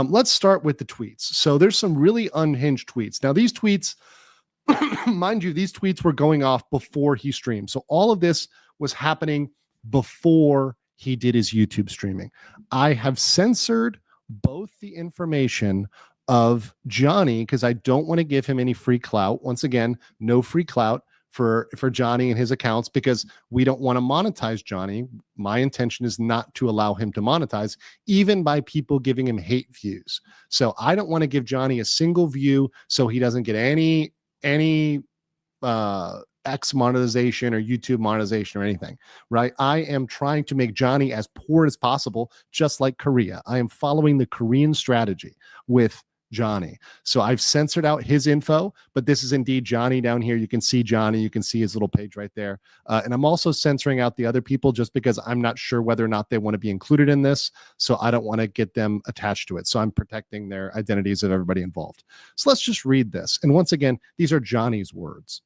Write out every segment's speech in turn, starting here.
Let's start with the tweets. So there's some really unhinged tweets. Now, these tweets, mind you, these tweets were going off before he streamed. So all of this was happening before he did his YouTube streaming. I have censored both the information of Johnny because I don't want to give him any free clout. Once again, no free clout for Johnny and his accounts because we don't want to monetize Johnny. My intention is not to allow him to monetize, even by people giving him hate views. So I don't want to give Johnny a single view so he doesn't get any X monetization or YouTube monetization or anything, right? I am trying to make Johnny as poor as possible, just like Korea. I am following the Korean strategy with Johnny. So I've censored out his info, but this is indeed Johnny down here. You can see Johnny. You can see his little page right there. And I'm also censoring out the other people just because I'm not sure whether or not they want to be included in this. So I don't want to get them attached to it. So I'm protecting their identities of everybody involved. So let's just read this. And once again, these are Johnny's words.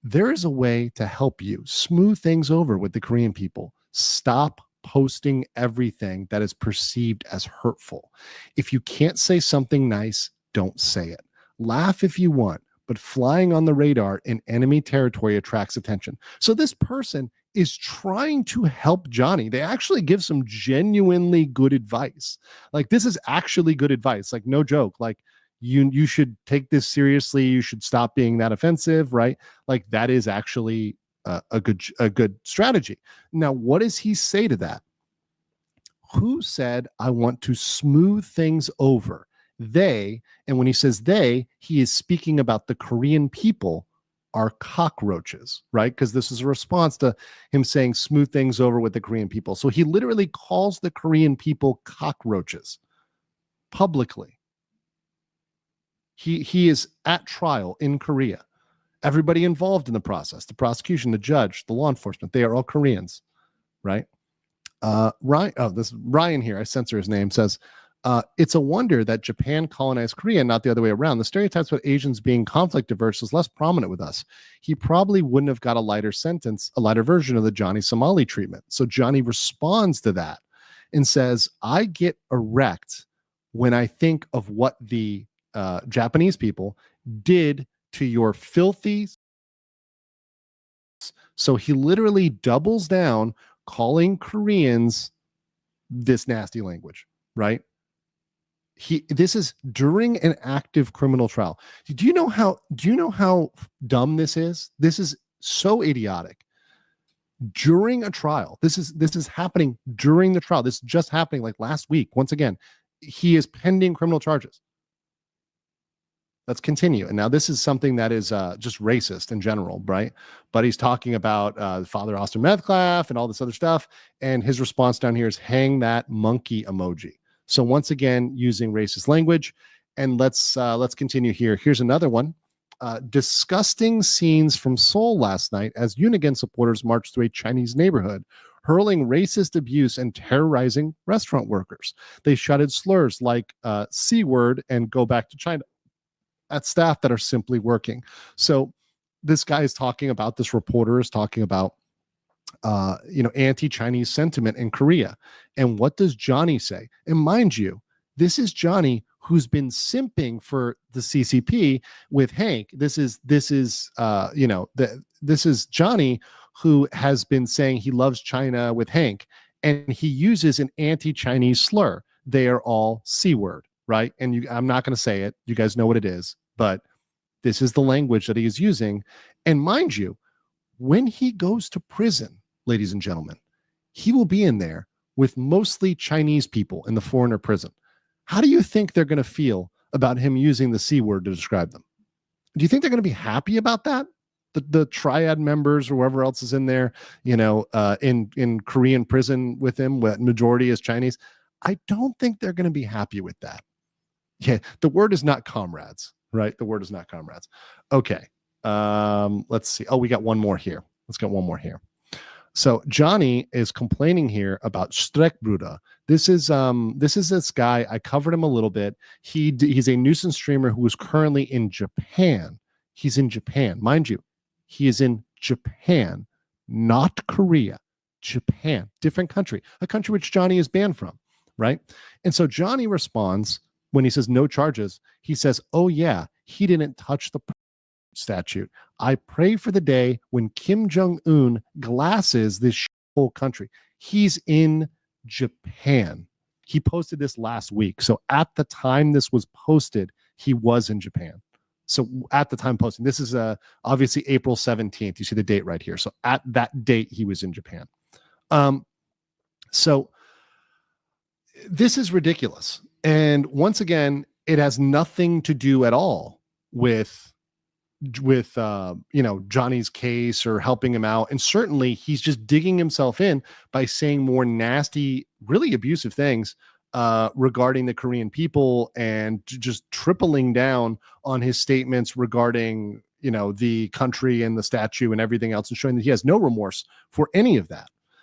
There is a way to help you smooth things over with the Korean people. Stop posting everything that is perceived as hurtful. If you can't say something nice, don't say it. Laugh if you want, but flying on the radar in enemy territory attracts attention. So this person is trying to help Johnny. They actually give some genuinely good advice. Like, this is actually good advice. Like, no joke. Like, you should take this seriously. You should stop being that offensive, right? Like, that is actually a good strategy. Now, what does he say to that? Who said, I want to smooth things over? They, and when he says they, he is speaking about the Korean people are cockroaches, right? Because this is a response to him saying smooth things over with the Korean people. So he literally calls the Korean people cockroaches publicly. He is at trial in Korea. Everybody involved in the process, the prosecution, the judge, the law enforcement, they are all Koreans, right? Ryan here, I censor his name, says, it's a wonder that Japan colonized Korea, not the other way around. The stereotypes about Asians being conflict averse is less prominent with us. He probably wouldn't have got a lighter version of the Johnny Somali treatment. So Johnny responds to that and says, I get erect when I think of what the Japanese people did to your filthy. So he literally doubles down, calling Koreans this nasty language, right? This is during an active criminal trial. Do you know how dumb this is? This is so idiotic. During a trial, this is happening during the trial. This is just happening like last week. Once again, he is pending criminal charges. Let's continue. And now this is something that is just racist in general, right? But he's talking about Father Austin Metcalf and all this other stuff. And his response down here is hang that monkey emoji. So once again, using racist language. And let's continue here. Here's another one. Disgusting scenes from Seoul last night as Unigen supporters marched through a Chinese neighborhood, hurling racist abuse and terrorizing restaurant workers. They shouted slurs like C word and go back to China at staff that are simply working. So this guy is talking about, this reporter is talking about, anti-Chinese sentiment in Korea. And what does Johnny say? And mind you, this is Johnny who's been simping for the CCP with Hank. This is Johnny who has been saying he loves China with Hank, and he uses an anti-Chinese slur. They are all C word, right? And I'm not going to say it. You guys know what it is. But this is the language that he is using. And mind you, when he goes to prison, ladies and gentlemen, he will be in there with mostly Chinese people in the foreigner prison. How do you think they're going to feel about him using the C word to describe them? Do you think they're going to be happy about that? The triad members or whoever else is in there, in Korean prison with him, what majority is Chinese. I don't think they're going to be happy with that. Yeah, the word is not comrades. Right? The word is not comrades. Okay. Let's see. Oh, we got one more here. Let's get one more here. So Johnny is complaining here about Streckbruder. This is this guy. I covered him a little bit. He's a nuisance streamer who is currently in Japan. He's in Japan. Mind you, he is in Japan, not Korea. Japan, different country, a country which Johnny is banned from, right? And so Johnny responds when he says no charges. He says, oh yeah, he didn't touch the statute. I pray for the day when Kim Jong-un glasses this whole country. He's in Japan. He posted this last week. So at the time this was posted, he was in Japan. So at the time posting, this is obviously April 17th. You see the date right here. So at that date, he was in Japan. So this is ridiculous. And once again, it has nothing to do at all with Johnny's case or helping him out. And certainly he's just digging himself in by saying more nasty, really abusive things regarding the Korean people, and just tripling down on his statements regarding the country and the statue and everything else, and showing that he has no remorse for any of that.